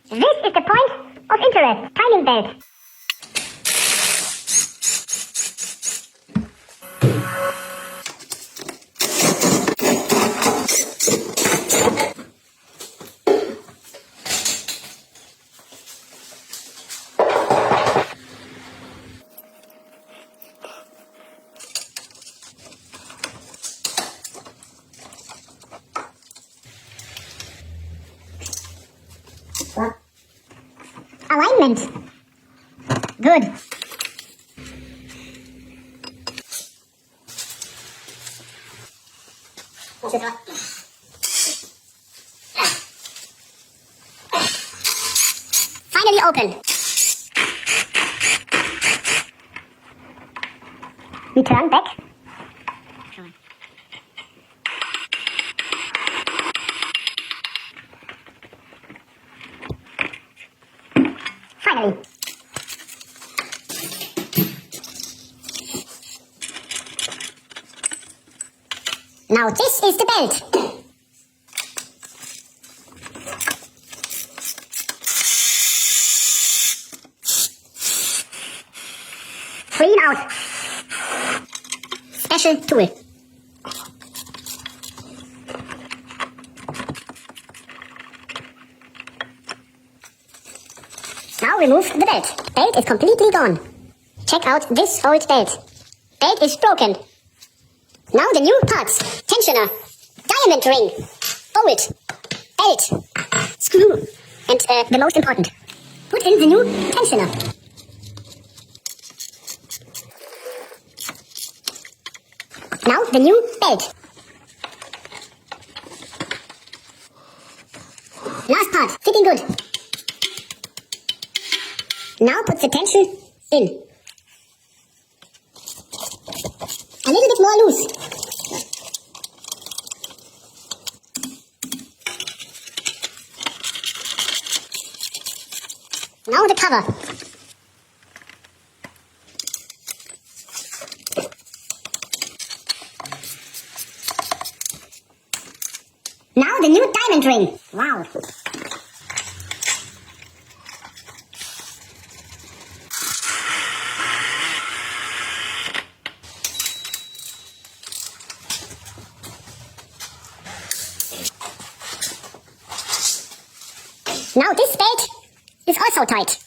This is the point of interest, timing belt. Alignment. Good. Finally open. We turn back. Finally. Now this is the belt. Clean out. Special tool. Now remove the belt. Belt is completely gone. Check out this old belt. Belt is broken. Now the new parts. Tensioner. Diamond ring. Bolt. Belt. Screw. And the most important. Put in the new tensioner. Now the new belt. Last part. Fitting good. Now put the tension in. A little bit more loose. Now the cover. Now the new diamond ring. Wow. Now this belt is also tight.